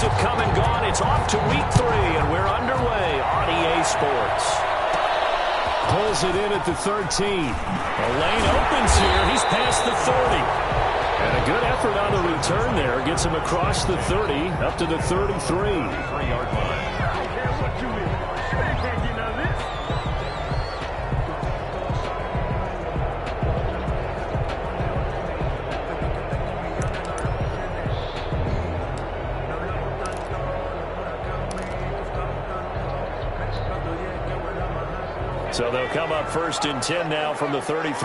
have come and gone. It's off to week 3, and we're underway on EA Sports. Pulls it in at the 13. The lane opens here. He's past the 30. And a good effort on the return there. Gets him across the 30, up to the 33. 3-yard line. So they'll come up 1st and 10 now from the 33.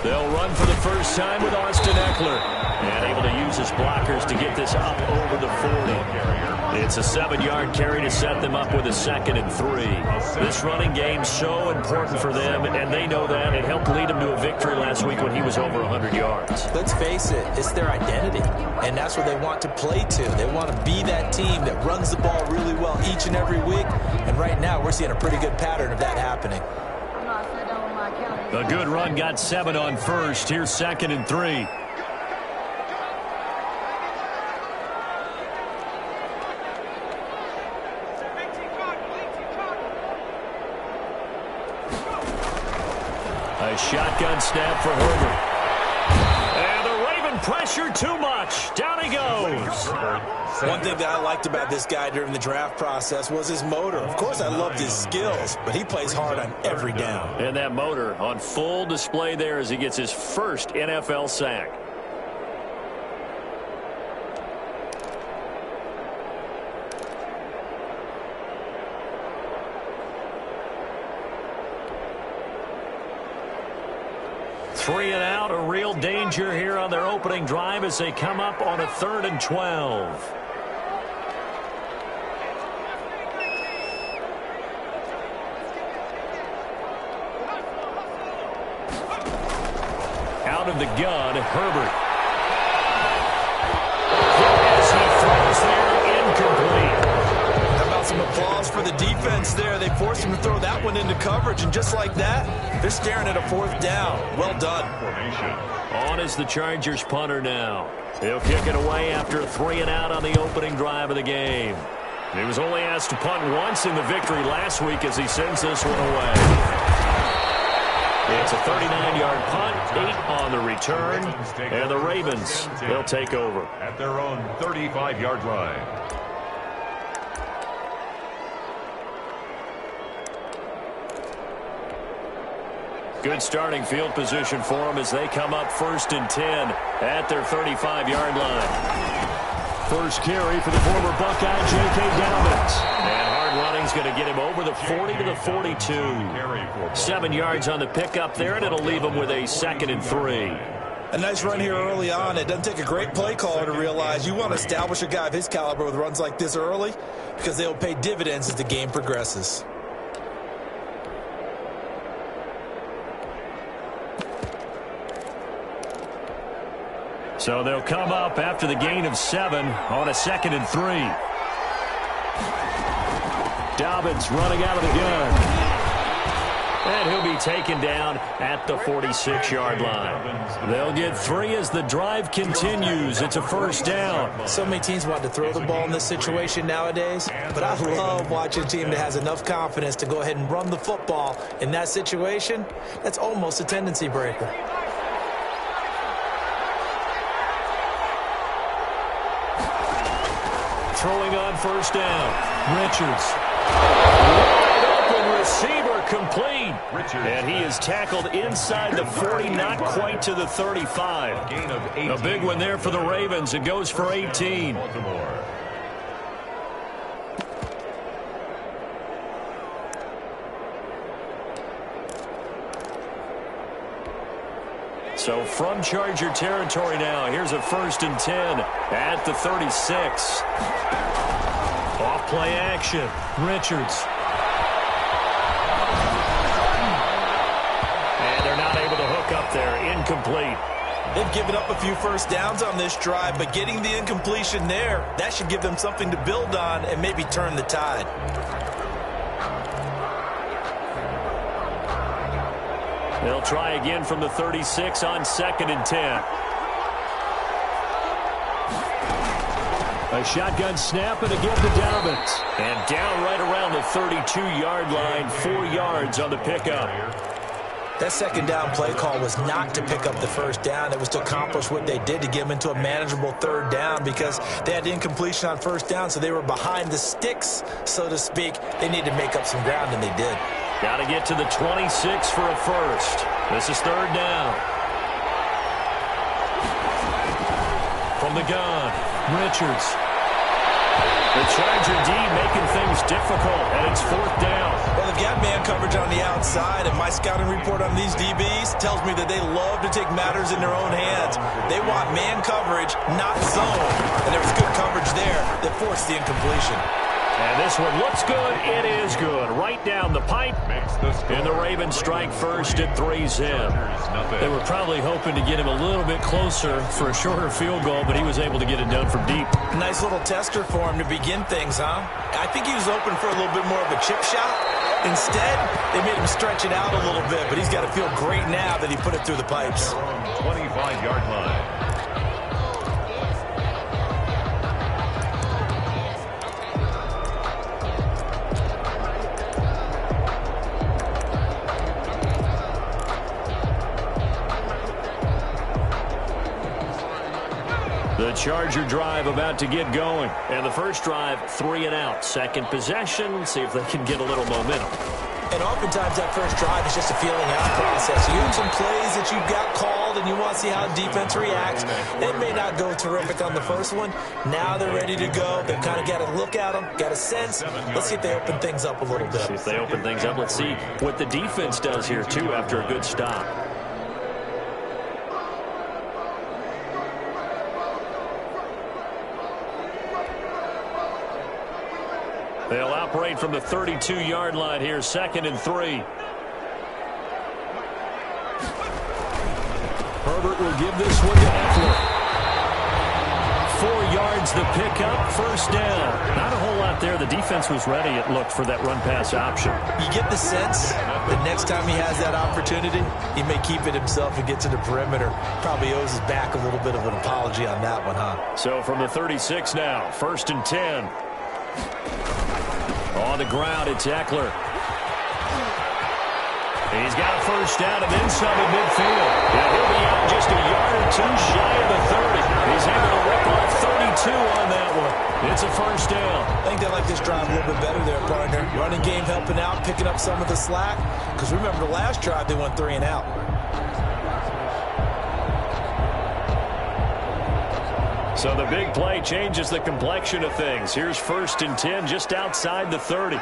They'll run for the first time with Austin Eckler. And able to use his blockers to get this up over the 40. It's a 7-yard carry to set them up with a 2nd and 3. This running game's so important for them, and they know that. It helped lead them to a victory last week when he was over 100 yards. Let's face it, it's their identity, and that's what they want to play to. They want to be that team that runs the ball really well each and every week, and right now we're seeing a pretty good pattern of that happening. A good run got 7 on 1st. Here's 2nd and 3. A shotgun snap for Herbert. And the Raven pressure too much. Down he goes. One thing that I liked about this guy during the draft process was his motor. Of course, I loved his skills, but he plays hard on every down. And that motor on full display there as he gets his first NFL sack. Three and out, a real danger here on their opening drive as they come up on a 3rd and 12. Out of the gun, Herbert. As he throws there, incomplete. How about some applause for the defense there? They forced him to throw that one into coverage, and just like that, they're staring at a 4th down. Well done. On is the Chargers punter now. He'll kick it away after a 3 and out on the opening drive of the game. He was only asked to punt once in the victory last week as he sends this one away. It's a 39-yard punt, 8 on the return, and the Ravens, they'll take over. At their own 35-yard line. Good starting field position for them as they come up 1st and 10 at their 35-yard line. First carry for the former Buckeye, J.K. Dobbins. And hard running's going to get him over the 40 to the 42. 7 yards on the pickup there, and it'll leave him with a 2nd and 3. A nice run here early on. It doesn't take a great play caller to realize you want to establish a guy of his caliber with runs like this early because they'll pay dividends as the game progresses. So they'll come up after the gain of 7 on a 2nd and 3. Dobbins running out of the gun. And he'll be taken down at the 46-yard line. They'll get 3 as the drive continues. It's a 1st down. So many teams want to throw the ball in this situation nowadays, but I love watching a team that has enough confidence to go ahead and run the football. In that situation, that's almost a tendency breaker. Throwing on 1st down. Richards. Wide open receiver complete. And he is tackled inside the 40, not quite to the 35. A big one there for the Ravens. It goes for 18. So from Charger territory now, here's a 1st and 10 at the 36. Off play action. Richards. And they're not able to hook up there. Incomplete. They've given up a few 1st downs on this drive, but getting the incompletion there, that should give them something to build on and maybe turn the tide. They'll try again from the 36 on 2nd and 10. A shotgun snap and again to Dobbins. And down right around the 32-yard line, 4 yards on the pickup. That second down play call was not to pick up the first down. It was to accomplish what they did, to get them into a manageable 3rd down, because they had incompletion on 1st down, so they were behind the sticks, so to speak. They needed to make up some ground, and they did. Got to get to the 26 for a first. This is 3rd down. From the gun, Richards. The Charger D making things difficult, and it's 4th down. Well, they've got man coverage on the outside, and my scouting report on these DBs tells me that they love to take matters in their own hands. They want man coverage, not zone. And there was good coverage there that forced the incompletion. And this one looks good. It is good. Right down the pipe. And the Ravens strike first at 3-zip. They were probably hoping to get him a little bit closer for a shorter field goal, but he was able to get it done from deep. Nice little tester for him to begin things, huh? I think he was open for a little bit more of a chip shot. Instead, they made him stretch it out a little bit, but he's got to feel great now that he put it through the pipes. 25-yard line. The Charger drive about to get going. And the first drive, 3 and out. Second possession, see if they can get a little momentum. And oftentimes that first drive is just a feeling out process. You have some plays that you've got called and you want to see how defense reacts. It may not go terrific on the first one. Now they're ready to go. They've kind of got to look at them, got a sense. Let's see if they open things up a little bit. See if they open things up. Let's see what the defense does here, too, after a good stop. They'll operate from the 32-yard line here, 2nd and 3. Herbert will give this one to Eckler. 4 yards the pickup, first down. Not a whole lot there. The defense was ready, it looked, for that run-pass option. You get the sense that next time he has that opportunity, he may keep it himself and get to the perimeter. Probably owes his back a little bit of an apology on that one, huh? So from the 36 now, 1st and 10. On the ground, it's Eckler. He's got a first down and then some at midfield. And he'll be out just a yard or two shy of the 30. He's able to rip off 32 on that one. It's a first down. I think they like this drive a little bit better there, partner. Running game helping out, picking up some of the slack. Because remember, the last drive, they went 3 and out. So the big play changes the complexion of things. Here's 1st and 10 just outside the 30.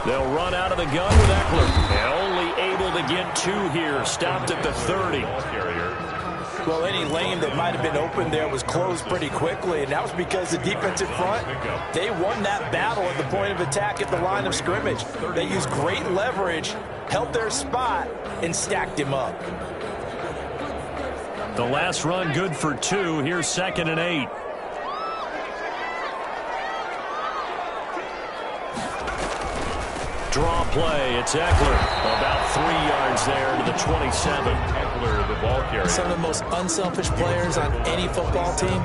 They'll run out of the gun with Eckler. And only able to get 2 here. Stopped at the 30. Well, any lane that might have been open there was closed pretty quickly, and that was because the defensive front, they won that battle at the point of attack at the line of scrimmage. They used great leverage, held their spot, and stacked him up. The last run good for 2. Here's 2nd and 8. Draw play. It's Eckler. About 3 yards there to the 27. Eckler, the ball carrier. Some of the most unselfish players on any football team,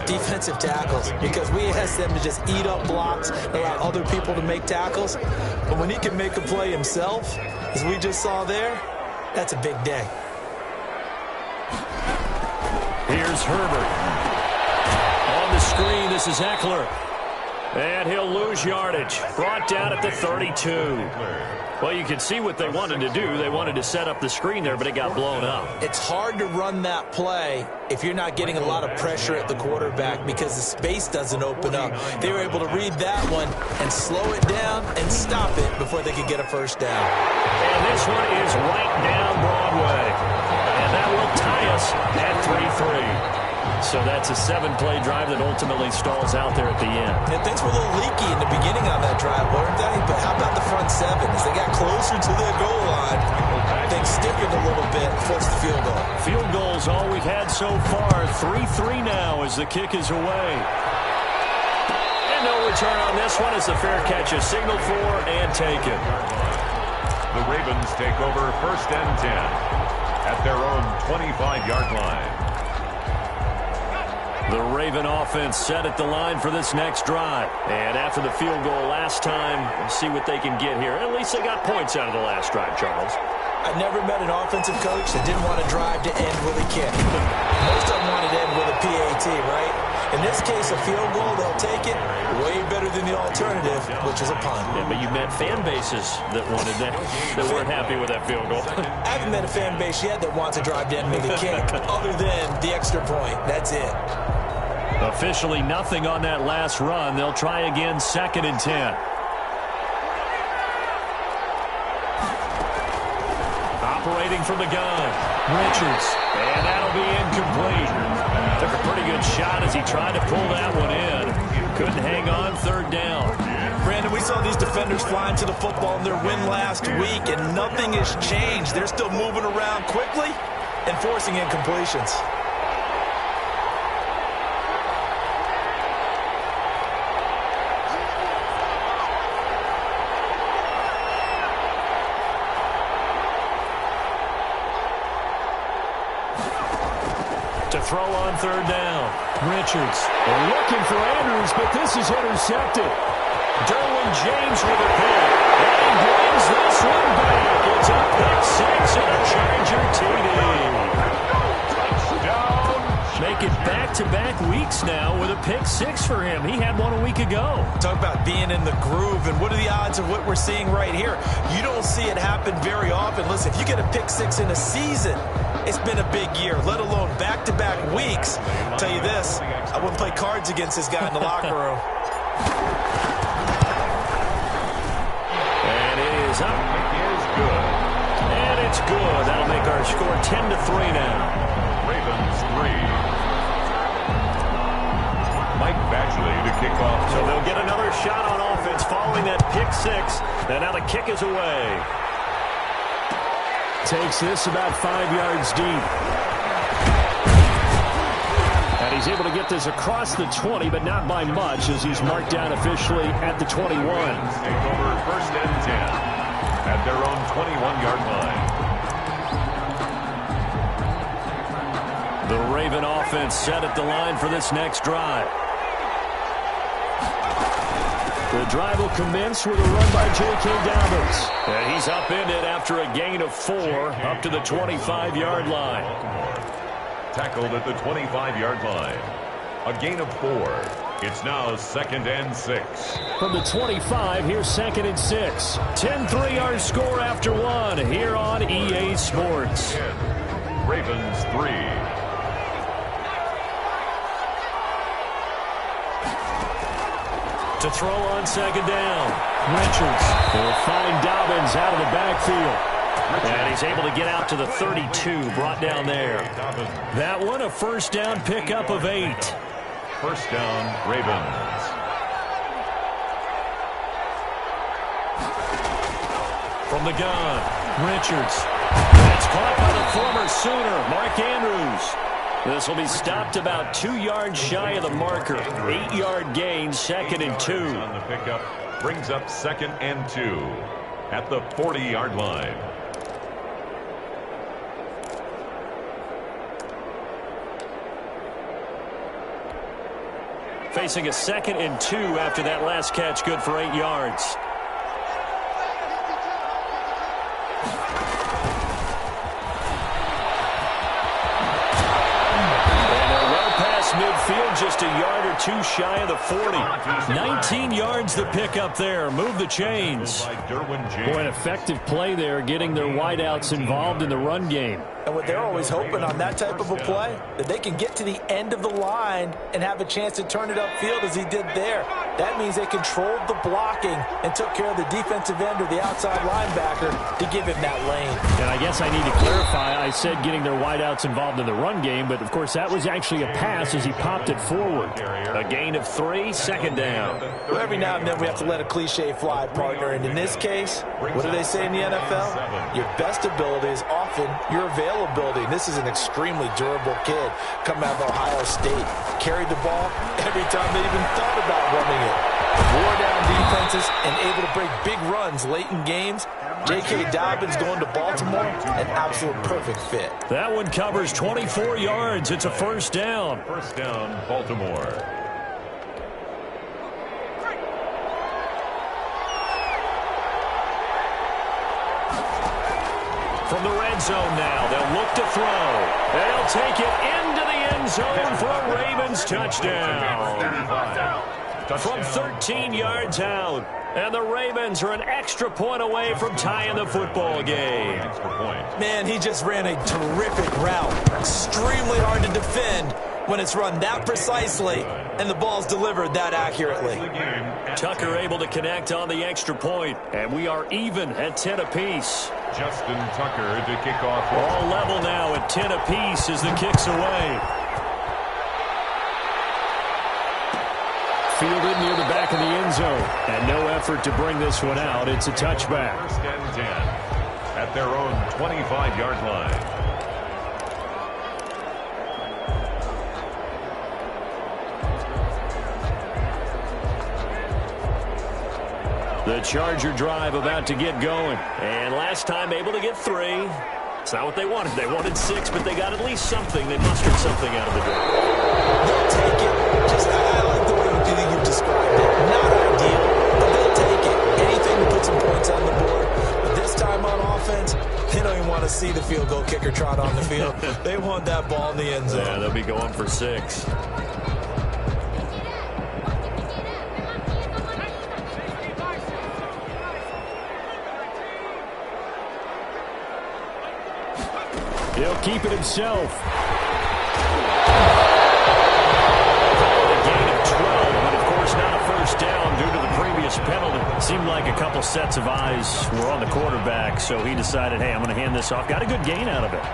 defensive tackles, because we ask them to just eat up blocks, allow other people to make tackles. But when he can make a play himself, as we just saw there, that's a big day. Here's Herbert. On the screen, this is Eckler. And he'll lose yardage. Brought down at the 32. Well, you can see what they wanted to do. They wanted to set up the screen there, but it got blown up. It's hard to run that play if you're not getting a lot of pressure at the quarterback because the space doesn't open up. They were able to read that one and slow it down and stop it before they could get a first down. And this one is right down Broadway. And that will tie us at 3-3. So that's a 7-play drive that ultimately stalls out there at the end. And things were a little leaky in the beginning on that drive, weren't they? But how about the front 7? As they got closer to their goal line, things stiffened a little bit, forced the field goal. Field goal's all we've had so far. 3-3 now as the kick is away. And no return on this one as the fair catch is signaled for and taken. The Ravens take over 1st and 10 at their own 25-yard line. The Raven offense set at the line for this next drive. And after the field goal last time, we'll see what they can get here. At least they got points out of the last drive, Charles. I never met an offensive coach that didn't want to drive to end with a kick. Most of them wanted to end with a PAT, right? In this case, a field goal, they'll take it way better than the alternative, which is a punt. Yeah, but you met fan bases that wanted that weren't happy with that field goal. I haven't met a fan base yet that wants to drive to end with a kick, other than the extra point. That's it. Officially nothing on that last run. They'll try again, 2nd and 10. Operating from the gun, Richards, and that'll be incomplete. Took a pretty good shot as he tried to pull that one in. Couldn't hang on, 3rd down. Brandon, we saw these defenders flying to the football in their win last week, and nothing has changed. They're still moving around quickly and forcing incompletions. To throw on 3rd down. Richards. They're looking for Andrews, but this is intercepted. Derwin James with a pick. And he brings this one back. It's a pick 6 and a Charger TD. Make it back-to-back weeks now with a pick 6 for him. He had one a week ago. Talk about being in the groove, and what are the odds of what we're seeing right here? You don't see it happen very often. Listen, if you get a pick 6 in a season, it's been a big year, let alone back-to-back weeks. I'll tell you this, I wouldn't play cards against this guy in the locker room. And it is up. It is good. And it's good. That'll make our score 10-3 now. Ravens 3. Mike Batchley to kick off. So they'll get another shot on offense following that pick 6. And now the kick is away. Takes this about 5 yards deep. And he's able to get this across the 20, but not by much, as he's marked down officially at the 21. Take over 1st and 10 at their own 21-yard line. The Raven offense set at the line for this next drive. The drive will commence with a run by J.K. Dobbins. And he's upended after a gain of 4 up to the 25-yard line. Tackled at the 25-yard line. A gain of 4. It's now 2nd and 6. From the 25, here's 2nd and 6. 10-3 our score after 1 here on EA Sports. Ravens 3. To throw on 2nd down. Richards will find Dobbins out of the backfield. And he's able to get out to the 32, brought down there. That one, a 1st down pickup of 8. 1st down, Ravens. From the gun, Richards. It's caught by the former Sooner, Mark Andrews. This will be stopped about 2 yards shy of the marker. 8-yard gain, 2nd and 2. On the pickup brings up 2nd and 2 at the 40-yard line. Facing a 2nd and 2 after that last catch, good for 8 yards. Midfield just a yard or 2 shy of the 40. 19 yards the pickup there. Move the chains. Boy, an effective play there, getting their wideouts involved in the run game. And what they're always hoping on that type of a play, that they can get to the end of the line and have a chance to turn it upfield as he did there. That means they controlled the blocking and took care of the defensive end or the outside linebacker to give him that lane. And I guess I need to clarify, I said getting their wideouts involved in the run game, but of course that was actually a pass as he popped it forward. A gain of 3, 2nd down. Well, every now and then we have to let a cliche fly, partner, and in this case, what do they say in the NFL? Your best ability is often your availability. And this is an extremely durable kid coming out of Ohio State. Carried the ball every time they even thought about running it. Wore down defenses and able to break big runs late in games. J.K. Dobbins going to Baltimore, an absolute perfect fit. That one covers 24 yards. It's a first down. First down, Baltimore. From the red zone now, they'll look to throw. They'll take it into the end zone for a Ravens touchdown. From 13 yards out. And the Ravens are an extra point away from tying the football game. Man, he just ran a terrific route. Extremely hard to defend when it's run that precisely and the ball's delivered that accurately. Tucker able to connect on the extra point, and we are even at 10 apiece. Justin Tucker to kick off. All level now at 10 apiece as the kick's away. Fielded near the back of the end zone. And no effort to bring this one out. It's a touchback. First and 10 at their own 25-yard line. The Charger drive about to get going. And last time able to get 3. It's not what they wanted. They wanted 6, but they got at least something. They mustered something out of the drive. They'll take it. I like the way you described it. Not ideal, but they'll take it. Anything to put some points on the board. But this time on offense, they don't even want to see the field goal kicker trot on the field. They want that ball in the end zone. Yeah, they'll be going for 6. He'll keep it himself. A gain of 12, but of course not a first down due to the previous penalty. Seemed like a couple sets of eyes were on the quarterback, so he decided, hey, I'm going to hand this off. Got a good gain out of it.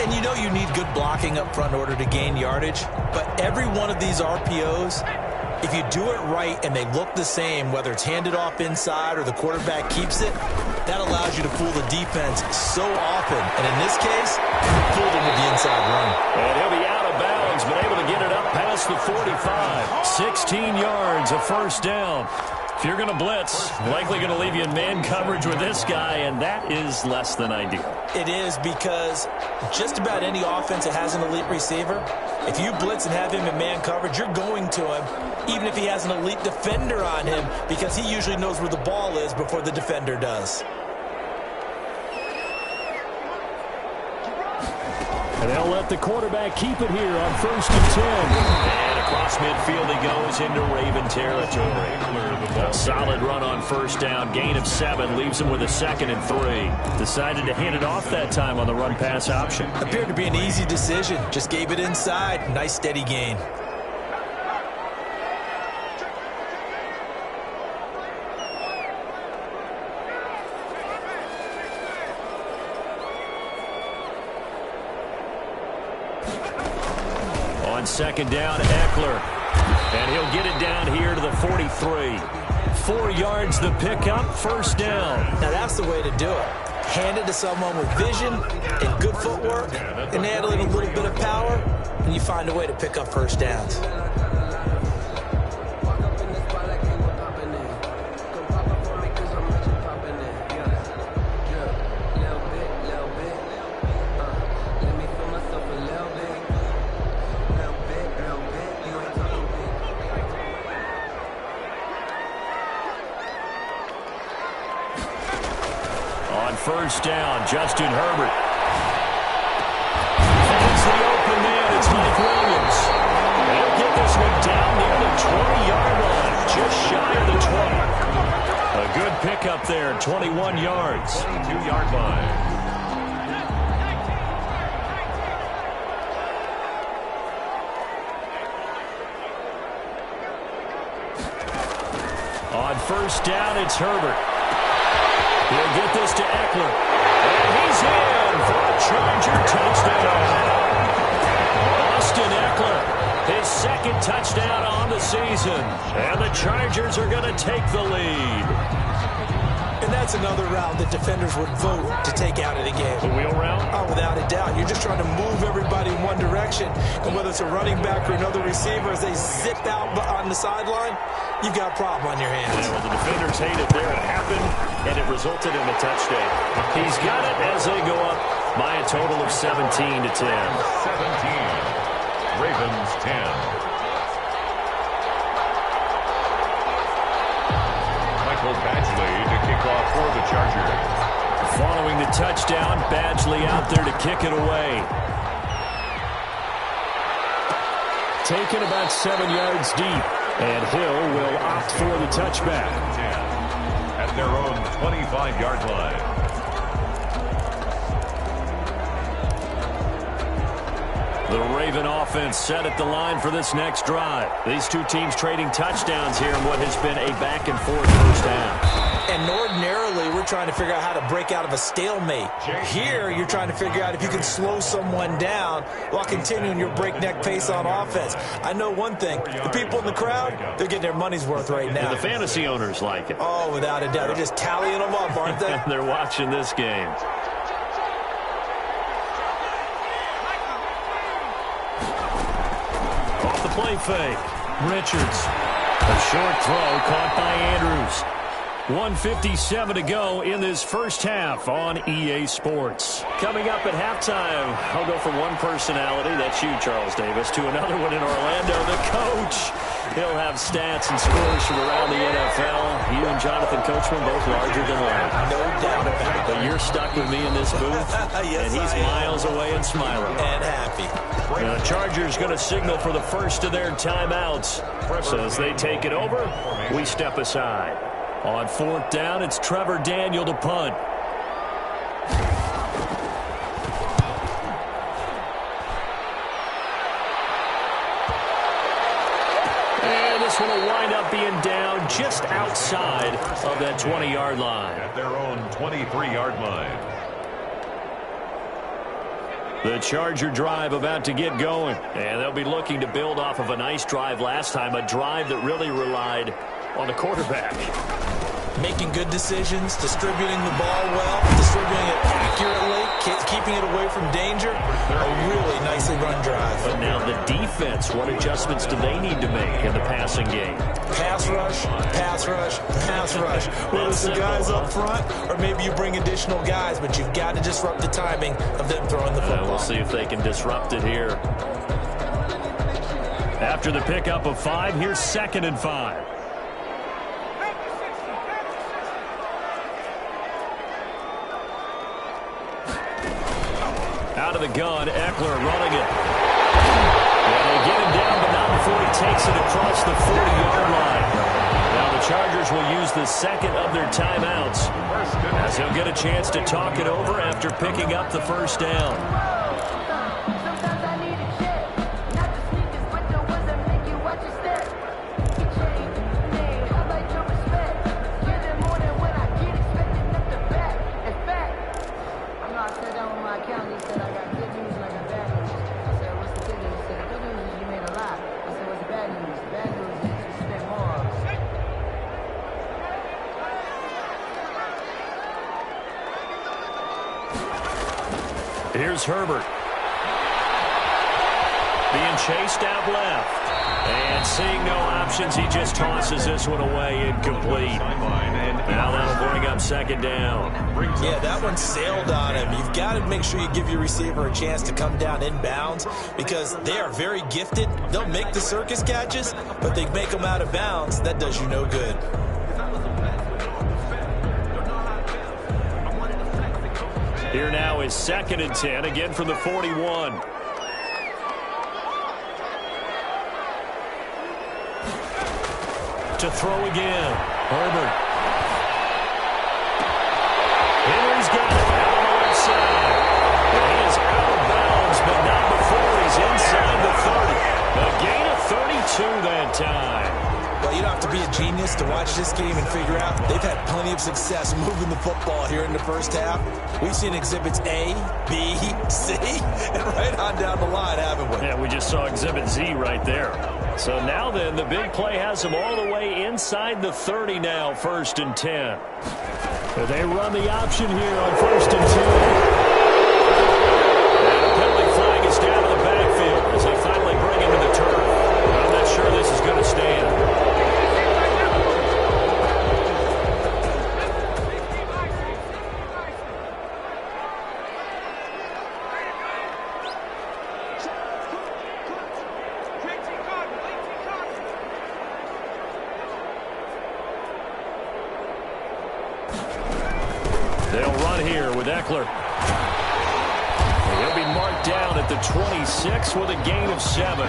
And you know you need good blocking up front in order to gain yardage, but every one of these RPOs, if you do it right and they look the same, whether it's handed off inside or the quarterback keeps it, that allows you to fool the defense so often. And in this case, fooled him with the inside run. And he'll be out of bounds, but able to get it up past the 45. 16 yards, a first down. If you're going to blitz, likely going to leave you in man coverage with this guy, and that is less than ideal. It is, because just about any offense that has an elite receiver, if you blitz and have him in man coverage, you're going to him, even if he has an elite defender on him, because he usually knows where the ball is before the defender does. And they'll let the quarterback keep it here on 1st and 10. And across midfield he goes into Raven territory. A solid run on first down. Gain of 7 leaves him with a 2nd and 3. Decided to hand it off that time on the run-pass option. Appeared to be an easy decision. Just gave it inside. Nice steady gain. On 2nd down, Eckler. And he'll get it down here to the 43. 4 yards the pickup, first down. Now that's the way to do it. Hand it to someone with vision and good footwork, and add a little bit of power, and you find a way to pick up first downs. First down, Justin Herbert. Finds the open man. It's Mike Williams. They'll get this one down near the 20-yard line, just shy of the 20. A good pickup there, 21 yards. 22-yard line. On first down, it's Herbert. He'll get this to Eckler. And he's in for a Charger touchdown. Austin Eckler, his 2nd touchdown on the season. And the Chargers are going to take the lead. And That's another route that defenders would vote to take out of the game. The wheel route? Oh, without a doubt. You're just trying to move everybody in one direction. And whether it's a running back or another receiver, as they zip out on the sideline, you've got a problem on your hands. Yeah, well, the defenders hate it there. It happened, and it resulted in a touchdown. He's got it as they go up by a total of 17-10. 17. Ravens 10. Badgley to kick off for the Chargers. Following the touchdown, Badgley out there to kick it away. Taken about 7 yards deep, and Hill will opt for the touchback. 10 at their own 25-yard line. The Raven offense set at the line for this next drive. These two teams trading touchdowns here in what has been a back-and-forth first half. And ordinarily, we're trying to figure out how to break out of a stalemate. Here, you're trying to figure out if you can slow someone down while continuing your breakneck pace on offense. I know one thing. The people in the crowd, they're getting their money's worth right now. And the fantasy owners like it. Oh, without a doubt. They're just tallying them up, aren't they? They're watching this game. Play fake. Richards. A short throw caught by Andrews. 1:57 to go in this first half on EA Sports. Coming up at halftime, I'll go from one personality, that's you, Charles Davis, to another one in Orlando, the coach. He'll have stats and scores from around the NFL. You and Jonathan Coachman both larger than life. No doubt about it. But you're stuck with me in this booth, Yes, and he's miles away and smiling. And happy. The Chargers going to signal for the first of their timeouts. So as they take it over, we step aside. On fourth down, it's Trevor Daniel to punt. And this one will wind up being down just outside of that 20-yard line. At their own 23-yard line. The Charger drive about to get going. And they'll be looking to build off of a nice drive last time, a drive that really relied on the quarterback. Making good decisions, distributing the ball well, distributing it accurately, keeping it away from danger. A really nicely run drive. But now the defense, what adjustments do they need to make in the passing game? Pass rush, pass rush, pass rush. Whether it's the guys up front or maybe you bring additional guys, but you've got to disrupt the timing of them throwing the football. We'll see if they can disrupt it here. After the pickup of 5, here's 2nd and 5. Out of the gun, Eckler running it. And they get him down, but not before he takes it across the 40-yard line. Now the Chargers will use the second of their timeouts as he'll get a chance to talk it over after picking up the first down. Here's Herbert. Being chased out left. And seeing no options, he just tosses this one away incomplete. Now that'll bring up 2nd down. Yeah, that one sailed on him. You've got to make sure you give your receiver a chance to come down inbounds because they are very gifted. They'll make the circus catches, but they make them out of bounds. That does you no good. Here now is 2nd and 10, again from the 41. To throw again, Herbert. Henry's got it out on the left side. And he is out of bounds, but not before he's inside the 30. A gain of 32 that time. Well, you don't have to be a genius to watch this game and figure out they've had plenty of success moving the football here in the first half. We've seen exhibits A, B, C, and right on down the line, haven't we? Yeah, we just saw exhibit Z right there. So now then, the big play has them all the way inside the 30 now, 1st and 10. They run the option here on 1st and 10. And a penalty flag is down to the backfield as they finally bring him to the turf. I'm not sure this is going to stand. They'll run here with Eckler. He'll be marked down at the 26 with a gain of 7.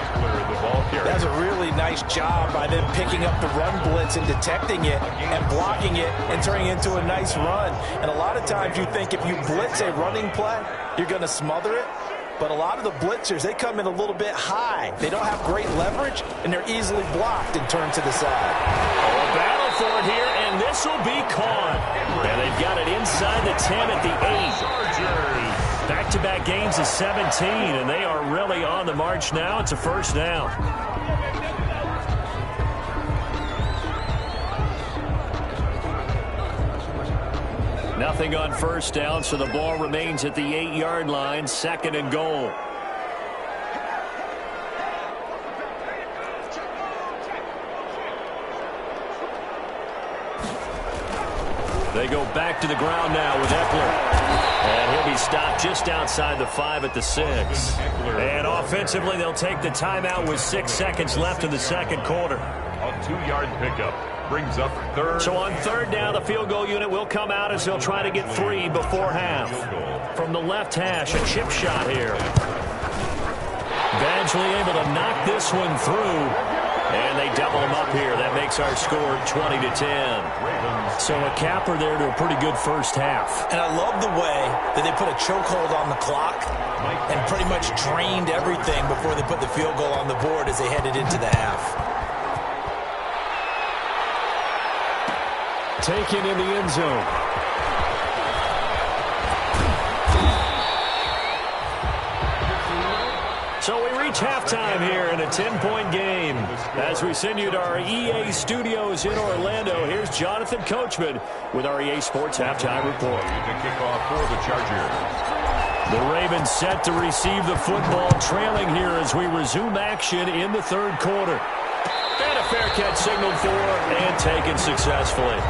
That's a really nice job by them picking up the run blitz and detecting it and blocking it and turning it into a nice run. And a lot of times you think if you blitz a running play, you're going to smother it. But a lot of the blitzers, they come in a little bit high. They don't have great leverage, and they're easily blocked and turned to the side. A battle for it here, and this will be caught. And they've got it inside the 10 at the 8. Back-to-back gains of 17, and they are really on the march now. It's a first down. Nothing on first down, so the ball remains at the 8-yard line, 2nd and goal. They go back to the ground now with Eckler. And he'll be stopped just outside the 5 at the 6. And offensively, they'll take the timeout with 6 seconds left in the second quarter. A 2-yard pickup brings up 3rd. So on 3rd down, the field goal unit will come out as they'll try to get 3 before half. From the left hash, a chip shot here. Badgley able to knock this one through. And they double them up here. That makes our score 20-10. So a capper there to a pretty good first half. And I love the way that they put a chokehold on the clock and pretty much drained everything before they put the field goal on the board as they headed into the half. Taken in the end zone. So we reach halftime here in a 10-point game. As we send you to our EA studios in Orlando, here's Jonathan Coachman with our EA Sports Halftime Report. The kickoff for the Chargers. The Ravens set to receive the football, trailing here as we resume action in the 3rd quarter. And a fair catch signaled for and taken successfully.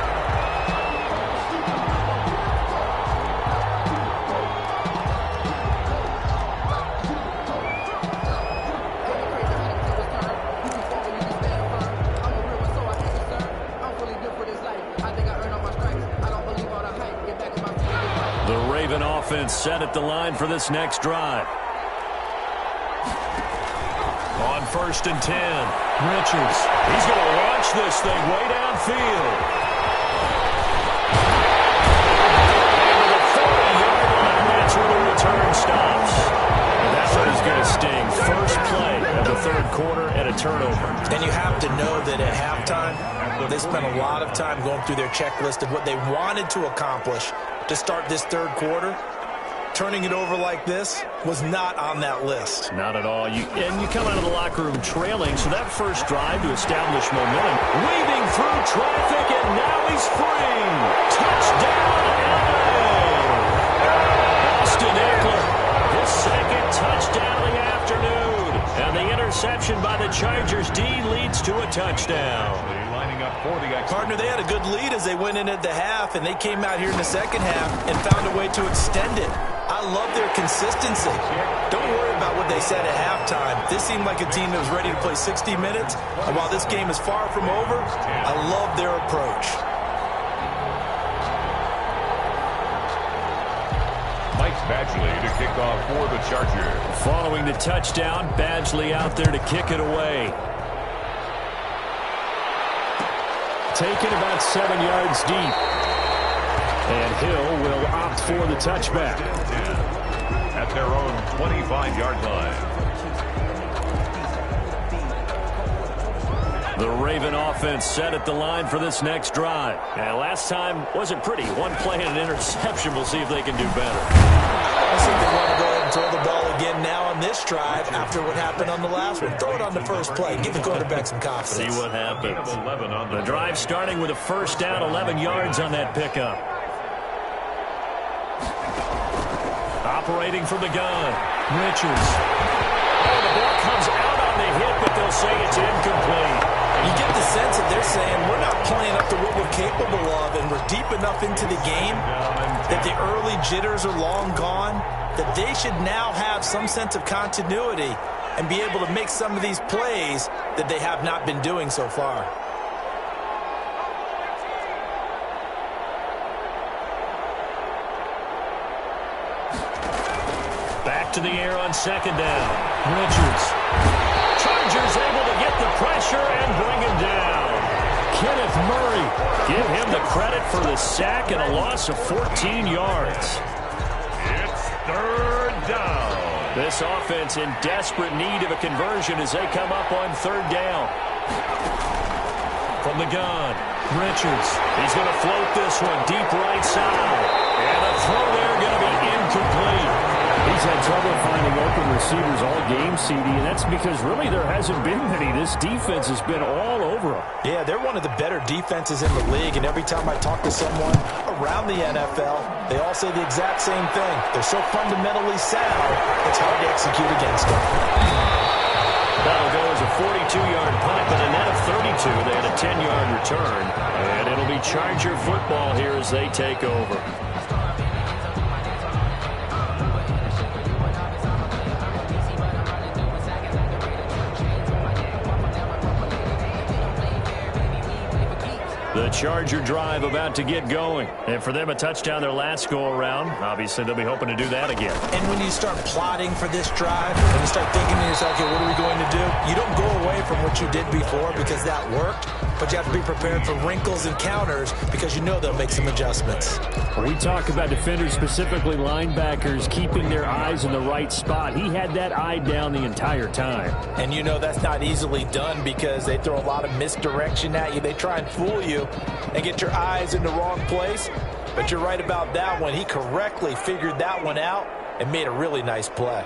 Offense set at the line for this next drive. On 1st and 10, Richards. He's going to launch this thing way downfield. And to the 40-yard line, that's where the return stops. And that one is going to sting. First play of the 3rd quarter and a turnover. And you have to know that at halftime, they spent a lot of time going through their checklist of what they wanted to accomplish to start this 3rd quarter. Turning it over like this was not on that list. Not at all. And you come out of the locker room trailing, so that first drive to establish momentum. Weaving through traffic, and now he's free. Touchdown, LA! Austin Eckler, his 2nd touchdown of the afternoon. And the interception by the Chargers D leads to a touchdown. Partner, they had a good lead as they went in at the half, and they came out here in the second half and found a way to extend it. I love their consistency. Don't worry about what they said at halftime. This seemed like a team that was ready to play 60 minutes, and while this game is far from over, I love their approach. Mike Badgley to kick off for the Chargers. Following the touchdown, Badgley out there to kick it away. Taken about 7 yards deep. And Hill will opt for the touchback. At their own 25-yard line. The Raven offense set at the line for this next drive. And last time wasn't pretty. One play and an interception. We'll see if they can do better. I think they want to go ahead and throw the ball again now on this drive after what happened on the last one. Throw it on the first play. Give the quarterback some confidence. See what happens. The drive starting with a first down, 11 yards on that pickup. operating from the gun. Richards. Oh, the ball comes out on the hit, but they'll say it's incomplete. You get the sense that they're saying we're not playing up to what we're capable of, and we're deep enough into the game that the early jitters are long gone, that they should now have some sense of continuity and be able to make some of these plays that they have not been doing so far. Back to the air on second down. Richards. Chargers able to get the pressure and bring him down. Kenneth Murray. Give him the credit for the sack and a loss of 14 yards. It's third down. This offense in desperate need of a conversion as they come up on third down. From the gun, Richards. He's going to float this one deep right side. And a throw there going to be incomplete. He's had trouble finding open receivers all game, CD, and that's because really there hasn't been many. This defense has been all over them. Yeah, they're one of the better defenses in the league, and every time I talk to someone around the NFL, they all say the exact same thing. They're so fundamentally sound, it's hard to execute against them. That'll go as a 42-yard punt, but a net of 32. They had a 10-yard return, and it'll be Charger football here as they take over. The Charger drive about to get going. And for them, a touchdown their last go-around. Obviously, they'll be hoping to do that again. And when you start plotting for this drive, and you start thinking to yourself, okay, what are we going to do? You don't go away from what you did before because that worked, but you have to be prepared for wrinkles and counters because you know they'll make some adjustments. When we talk about defenders, specifically linebackers, keeping their eyes in the right spot, he had that eye down the entire time. And you know that's not easily done because they throw a lot of misdirection at you. They try and fool you and get your eyes in the wrong place. But you're right about that one. He correctly figured that one out and made a really nice play.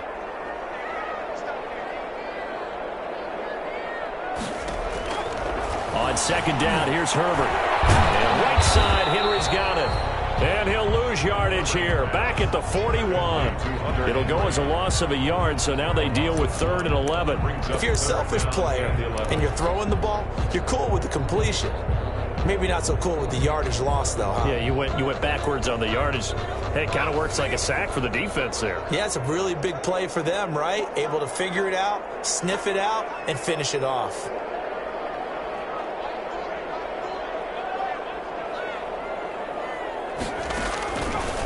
On second down, here's Herbert. And right side, Henry's got it. And he'll lose yardage here. Back at the 41. It'll go as a loss of a yard, so now they deal with 3rd and 11. If you're a selfish player and you're throwing the ball, you're cool with the completion. Maybe not so cool with the yardage loss, though, huh? Yeah, you went backwards on the yardage. Hey, it kind of works like a sack for the defense there. Yeah, it's a really big play for them, right? Able to figure it out, sniff it out, and finish it off.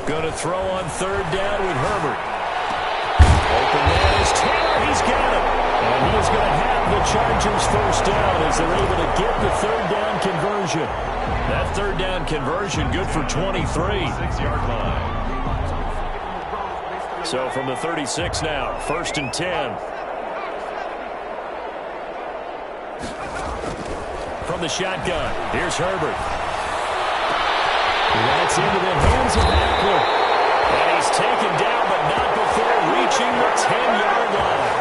Going to throw on 3rd down with Herbert. Open man is Taylor. He's got it. And he is going to have the Chargers first down as they're able to get the 3rd down conversion. That 3rd down conversion good for 23. 6-yard line. So from the 36 now, 1st and 10. From the shotgun, here's Herbert. That's into the hands of Eckler. And he's taken down, but not before reaching the 10-yard line.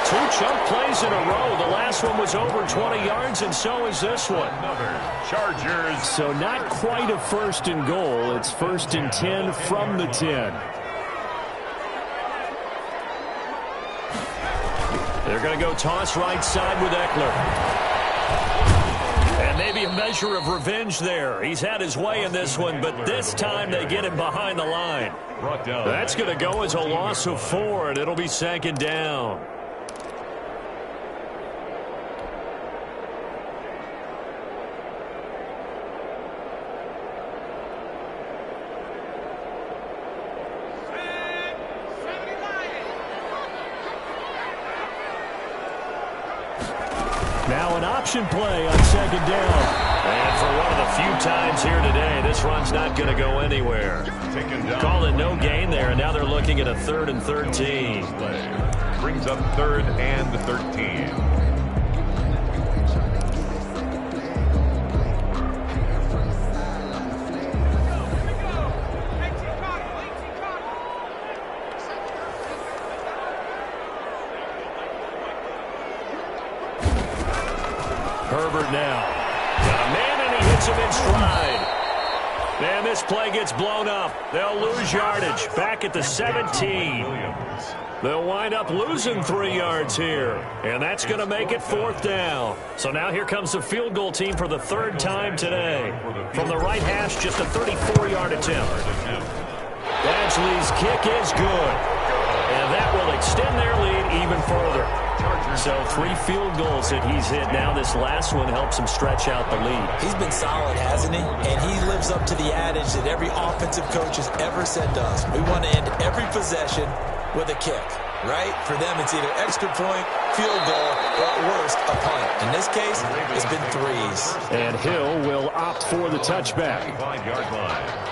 2 chunk plays in a row. The last one was over 20 yards, and so is this one. Another Chargers. So not quite a 1st and goal. It's 1st and 10 from the 10. They're going to go toss right side with Eckler. And maybe a measure of revenge there. He's had his way in this one, but this time they get him behind the line. That's going to go as a loss of 4, and it'll be 2nd down. Now an option play on 2nd down. And for one of the few times here today, this run's not going to go anywhere. Call it no gain there, and now they're looking at a 3rd and 13. Brings up 3rd and 13. Herbert now. Got a man, and he hits him in stride. And this play gets blown up. They'll lose yardage. Back at the 17. They'll wind up losing 3 yards here. And that's going to make it 4th down. So now here comes the field goal team for the 3rd time today. From the right hash, just a 34-yard attempt. Badgley's kick is good. And that will extend their lead even further. So 3 field goals that he's hit now. This last one helps him stretch out the lead. He's been solid, hasn't he? And he lives up to the adage that every offensive coach has ever said to us. We want to end every possession with a kick, right? For them, it's either extra point, field goal, or at worst, a punt. In this case, it's been 3s. And Hill will opt for the touchback. 5-yard line.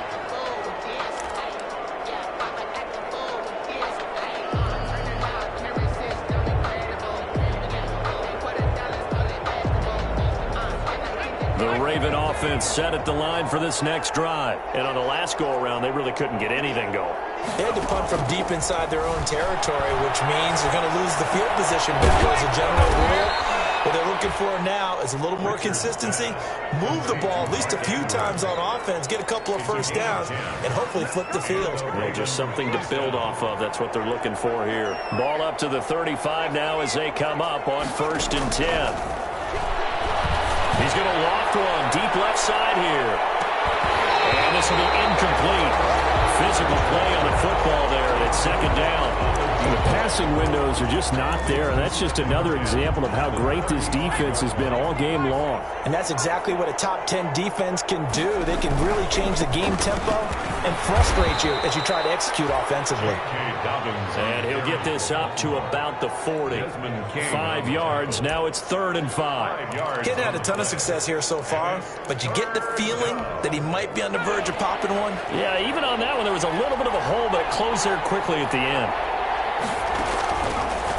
The Raven offense set at the line for this next drive. And on the last go-around, they really couldn't get anything going. They had to punt from deep inside their own territory, which means they're going to lose the field position battle as a general rule. What they're looking for now is a little more consistency, move the ball at least a few times on offense, get a couple of first downs, and hopefully flip the field. Well, just something to build off of. That's what they're looking for here. Ball up to the 35 now as they come up on 1st and 10. He's going to loft one deep left side here. And this will be incomplete. Physical play on the football there, and it's 2nd down. The passing windows are just not there, and that's just another example of how great this defense has been all game long. And that's exactly what a top 10 defense can do. They can really change the game tempo and frustrate you as you try to execute offensively. And he'll get this up to about the 40. 5 yards. Now it's 3rd and 5. Getting had a ton of success here so far, but you get the feeling that he might be on the verge of popping one. Yeah, even on that one, there was a little bit of a hole, but it closed there quickly at the end.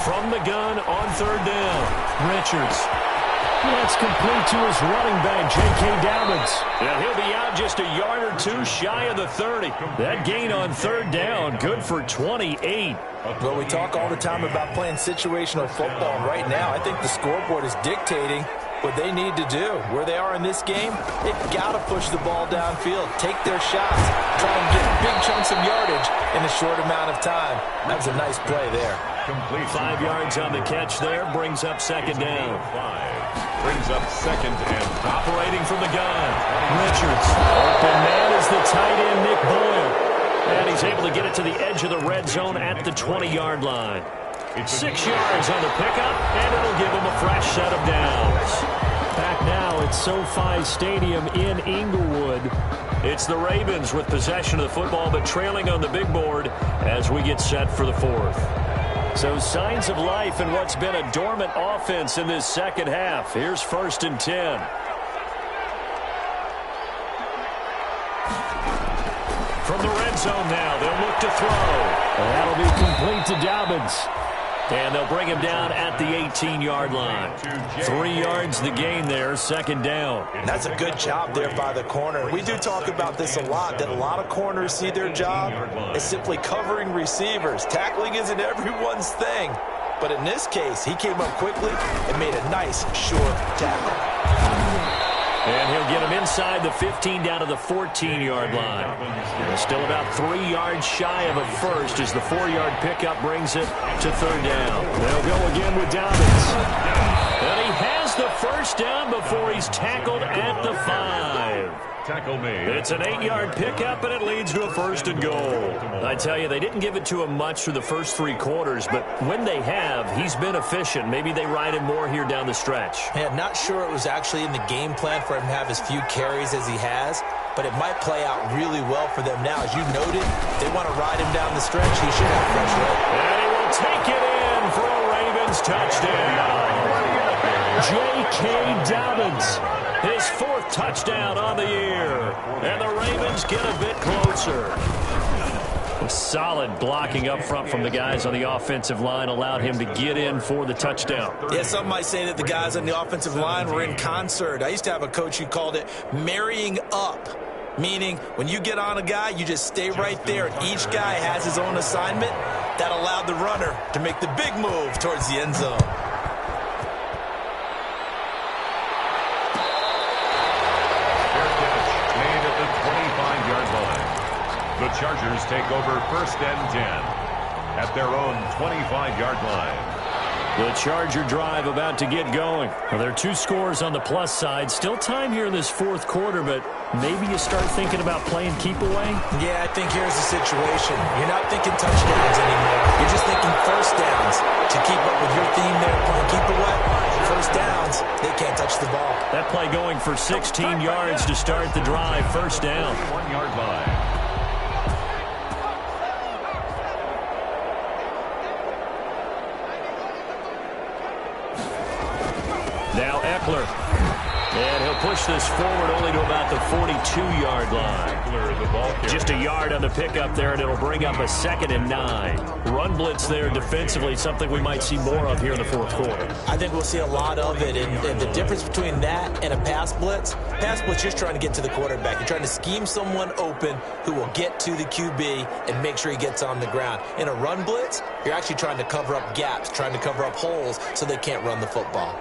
From the gun on 3rd down, Richards. That's complete to his running back, J.K. Dobbins. Yeah, he'll be out just a yard or 2 shy of the 30. That gain on 3rd down, good for 28. Well, we talk all the time about playing situational football. Right now, I think the scoreboard is dictating what they need to do. Where they are in this game, they've got to push the ball downfield, take their shots, try and get big chunks of yardage in a short amount of time. That was a nice play there. 5 yards on the catch there, brings up 2nd down. Brings up 2nd and operating from the gun. Richards. Open man is the tight end, Nick Boyle. And he's able to get it to the edge of the red zone at the 20-yard line. 6 yards on the pickup, and it'll give him a fresh set of downs. Back now at SoFi Stadium in Inglewood. It's the Ravens with possession of the football, but trailing on the big board as we get set for the 4th. So signs of life in what's been a dormant offense in this 2nd half. Here's 1st and 10. From the red zone now, they'll look to throw. And that'll be complete to Dobbins. And they'll bring him down at the 18-yard line. 3 yards the gain there, 2nd down. That's a good job there by the corner. We do talk about this a lot, that a lot of corners see their job as simply covering receivers. Tackling isn't everyone's thing. But in this case, he came up quickly and made a nice, short tackle. And he'll get him inside the 15 down to the 14-yard line. Still about 3 yards shy of a first as the 4-yard pickup brings it to 3rd down. They'll go again with Dobbins. And he has the first down before he's tackled at the 5. Tackle made. It's an 8-yard pickup, and it leads to a 1st and goal. I tell you, they didn't give it to him much through the first 3 quarters, but when they have, he's been efficient. Maybe they ride him more here down the stretch. Man, not sure it was actually in the game plan for him to have as few carries as he has, but it might play out really well for them now. As you noted, they want to ride him down the stretch. He should have fresh rate. And he will take it in for a Ravens touchdown. J.K. Dobbins. His 4th touchdown on the year. And the Ravens get a bit closer. Solid blocking up front from the guys on the offensive line allowed him to get in for the touchdown. Yeah, some might say that the guys on the offensive line were in concert. I used to have a coach who called it marrying up, meaning when you get on a guy, you just stay right there, and each guy has his own assignment. That allowed the runner to make the big move towards the end zone. Chargers take over 1st and 10 at their own 25-yard line. The Charger drive about to get going. Well, there are 2 scores on the plus side. Still time here in this 4th quarter, but maybe you start thinking about playing keep away? Yeah, I think here's the situation. You're not thinking touchdowns anymore. You're just thinking first downs. To keep up with your theme there, playing keep away, first downs, they can't touch the ball. That play going for 16 yards to start the drive. First down. 1-yard line. Now Eckler. And he'll push this forward only to about the 42-yard line. Just a yard on the pickup there, and it'll bring up a 2nd and 9. Run blitz there defensively, something we might see more of here in the 4th quarter. I think we'll see a lot of it, and the difference between that and a pass blitz, you're just trying to get to the quarterback. You're trying to scheme someone open who will get to the QB and make sure he gets on the ground. In a run blitz, you're actually trying to cover up gaps, trying to cover up holes so they can't run the football.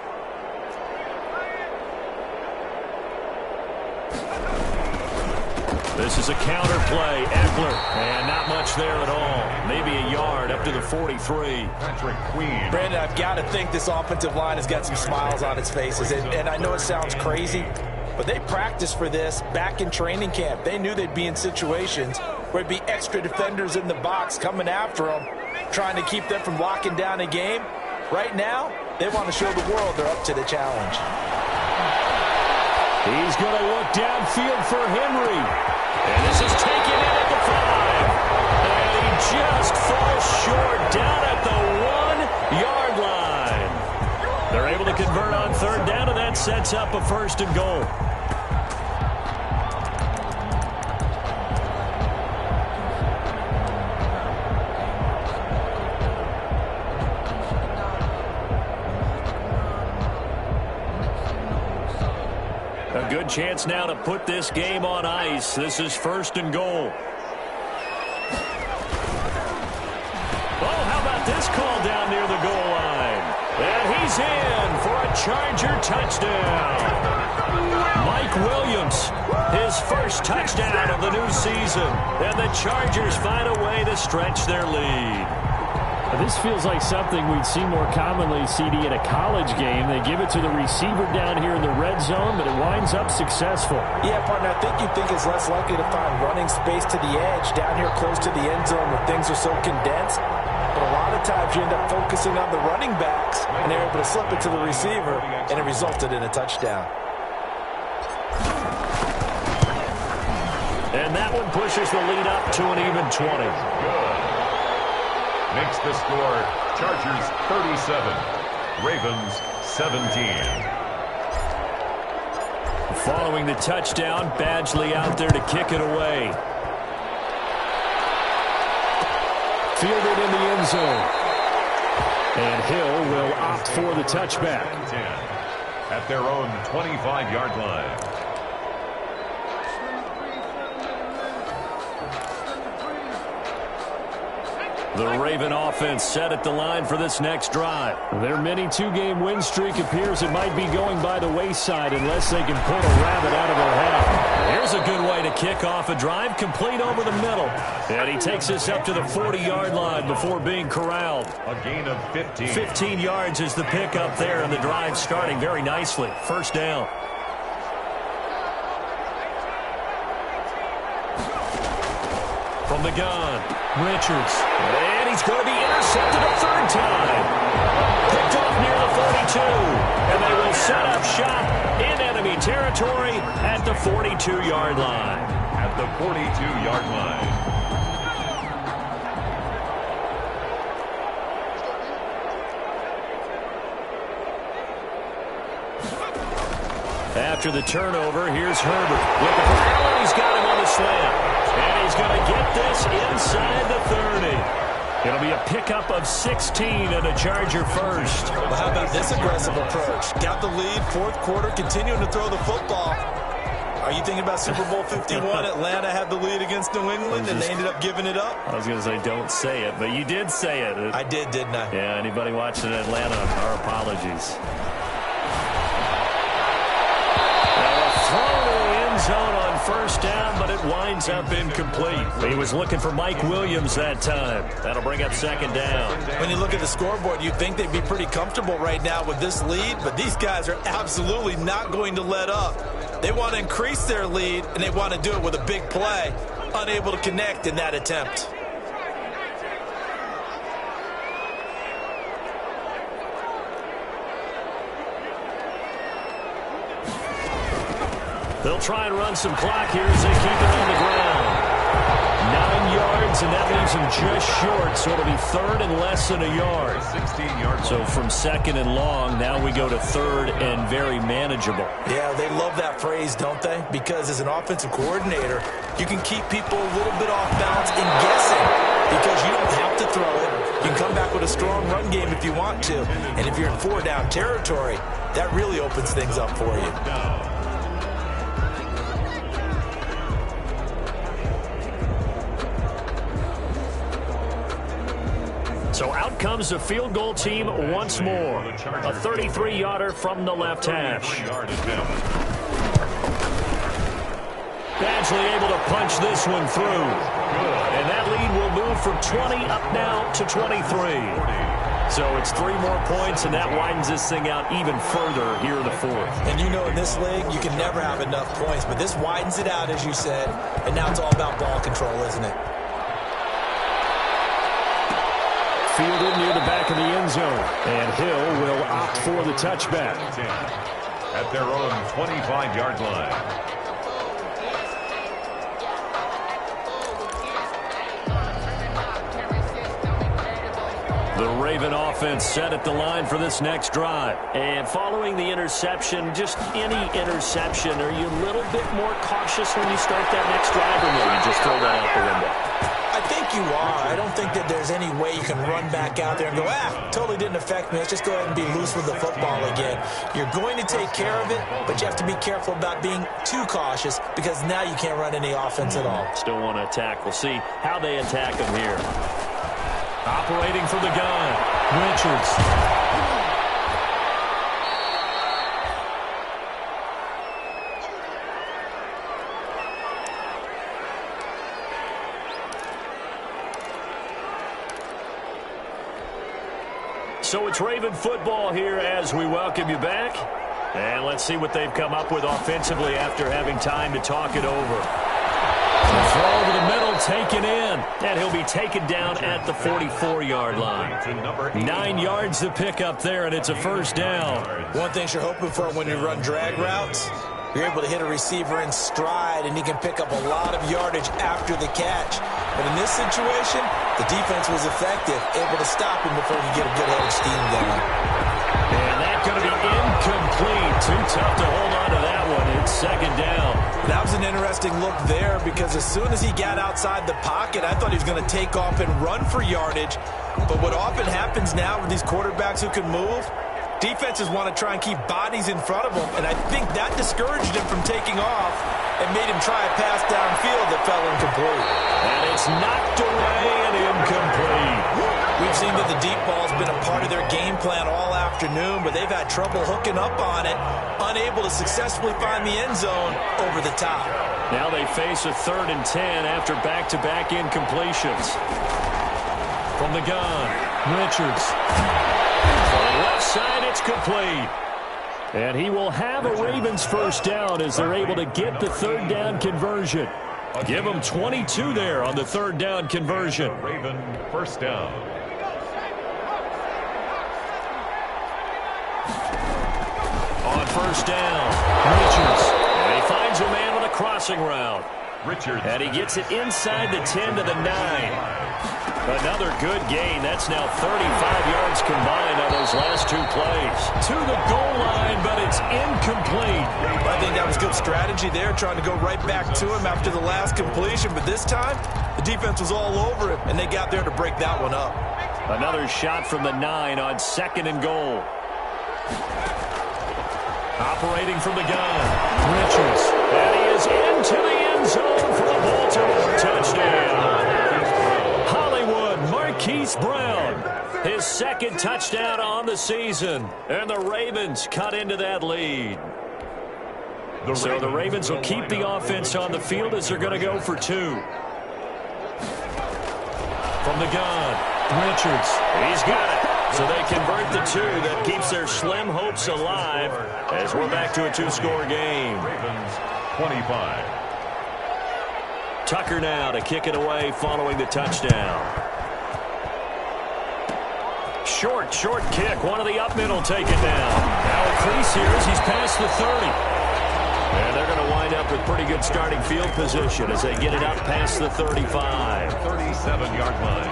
This is a counter play. Eckler, and not much there at all. Maybe a yard up to the 43. Patrick Queen. Brandon, I've got to think this offensive line has got some smiles on its faces. And I know it sounds crazy, but they practiced for this back in training camp. They knew they'd be in situations where there'd be extra defenders in the box coming after them, trying to keep them from locking down a game. Right now, they want to show the world they're up to the challenge. He's going to look downfield for Henry. And this is taken in at the 5. And he just falls short down at the 1-yard line. They're able to convert on 3rd down, and that sets up a 1st and goal. A good chance now to put this game on ice. This is 1st and goal. Oh, how about this call down near the goal line? And he's in for a Charger touchdown. Mike Williams, his first touchdown of the new season. And the Chargers find a way to stretch their lead. This feels like something we'd see more commonly, CD, at a college game. They give it to the receiver down here in the red zone, but it winds up successful. Yeah, partner, I think you'd think it's less likely to find running space to the edge down here close to the end zone where things are so condensed. But a lot of times you end up focusing on the running backs, and they're able to slip it to the receiver, and it resulted in a touchdown. And that one pushes the lead up to an even 20. Good. Makes the score Chargers 37, Ravens 17. Following the touchdown, Badgley out there to kick it away. Fielded in the end zone. And Hill will opt for the touchback. 10 at their own 25-yard line. The Raven offense set at the line for this next drive. Their mini 2-game win streak appears it might be going by the wayside unless they can pull a rabbit out of their hat. Here's a good way to kick off a drive, complete over the middle. And he takes us up to the 40-yard line before being corralled. A gain of 15. 15 yards is the pickup there, and the drive starting very nicely. First down. From the gun, Richards. And he's going to be intercepted a 3rd time. Picked off near the 42. And they will set up shop in enemy territory at the 42-yard line. At the 42-yard line. After the turnover, here's Herbert. Looking for Allen. He's got him on the slant. And he's going to get this inside the 30. It'll be a pickup of 16 and a Charger first. Well, how about this aggressive approach? Got the lead, 4th quarter, continuing to throw the football. Are you thinking about Super Bowl 51? Atlanta had the lead against New England, and they ended up giving it up? I was going to say, don't say it, but you did say it. I did, didn't I? Yeah, anybody watching Atlanta, our apologies. Throw to the end zone on first down, but it winds up incomplete. He was looking for Mike Williams that time. That'll bring up second down. When you look at the scoreboard, you'd think they'd be pretty comfortable right now with this lead, but these guys are absolutely not going to let up. They want to increase their lead, and they want to do it with a big play. Unable to connect in that attempt. They'll try and run some clock here as they keep it on the ground. 9 yards, and that leaves them just short, so it'll be third and less than a yard. 16-yard. So from second and long, now we go to third and very manageable. Yeah, they love that phrase, don't they? Because as an offensive coordinator, you can keep people a little bit off balance and guessing because you don't have to throw it. You can come back with a strong run game if you want to. And if you're in 4-down territory, that really opens things up for you. So out comes the field goal team once more. A 33-yarder from the left hash. Badgley able to punch this one through. And that lead will move from 20 up now to 23. So it's 3 more points, and that widens this thing out even further here in the fourth. And you know in this league, you can never have enough points, but this widens it out, as you said, and now it's all about ball control, isn't it? Fielded near the back of the end zone, and Hill will opt for the touchback. At their own 25-yard line. The Raven offense set at the line for this next drive. And following the interception, just any interception, are you a little bit more cautious when you start that next drive, or no, you just throw that out the window? I think you are. I don't think that there's any way you can run back out there and go, totally didn't affect me. Let's just go ahead and be loose with the football again. You're going to take care of it, but you have to be careful about being too cautious because now you can't run any offense at all. Still want to attack. We'll see how they attack them here. Operating from the gun, Richards. So it's Raven football here as we welcome you back. And let's see what they've come up with offensively after having time to talk it over. The throw over the middle, taken in. And he'll be taken down at the 44-yard line. 9 yards to pick up there, and it's a first down. One thing you're hoping for when you run drag routes, you're able to hit a receiver in stride, and he can pick up a lot of yardage after the catch. But in this situation, the defense was effective, able to stop him before he get a good head of steam going. And that's going to be incomplete. Too tough to hold on to that one. It's second down. That was an interesting look there because as soon as he got outside the pocket, I thought he was going to take off and run for yardage. But what often happens now with these quarterbacks who can move, defenses want to try and keep bodies in front of them, and I think that discouraged him from taking off and made him try a pass downfield that fell incomplete. And it's knocked away and incomplete. We've seen that the deep ball's been a part of their game plan all afternoon, but they've had trouble hooking up on it, unable to successfully find the end zone over the top. Now they face a 3rd and 10 after back-to-back incompletions. From the gun, Richards. On the left side, it's complete. And he will have a Ravens first down as they're able to get the 3rd down conversion. Give them 22 there on the 3rd down conversion. Raven first down. On first down, Richards. And he finds a man on a crossing route. Richards. And he gets it inside the 10 to the 9. Another good gain. That's now 35 yards combined on those last 2 plays. To the goal line, but it's incomplete. I think that was good strategy there, trying to go right back to him after the last completion. But this time, the defense was all over him, and they got there to break that one up. Another shot from the 9 on 2nd and goal. Operating from the gun, Richards. And he is into the end zone for the Baltimore touchdown. Marquise Brown, his 2nd touchdown on the season, and the Ravens cut into that lead. So the Ravens will keep the offense on the field as they're going to go for 2. From the gun, Richards. He's got it. So they convert the 2. That keeps their slim hopes alive as we're back to a 2-score game. Ravens 25. Tucker now to kick it away following the touchdown. Short kick. One of the up middle taken down. Now a crease here as he's past the 30. And they're going to wind up with pretty good starting field position as they get it up past the 35. 37-yard line.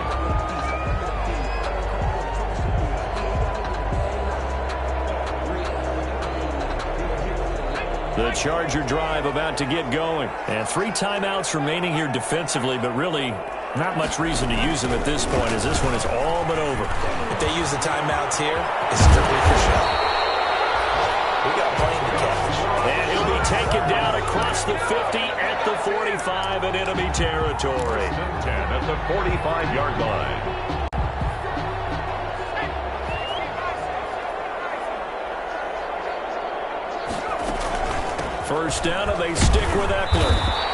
The Charger drive about to get going. And 3 timeouts remaining here defensively, but really not much reason to use them at this point as this one is all but over. If they use the timeouts here, it's strictly for show. We got plenty to catch. And he'll be taken down across the 50 at the 45, and it'll be territory. 10 at the 45-yard line. First down, and they stick with Eckler.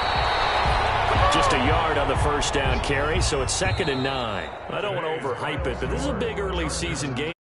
Just a yard on the first down carry, so it's 2nd and 9. I don't want to overhype it, but this is a big early season game.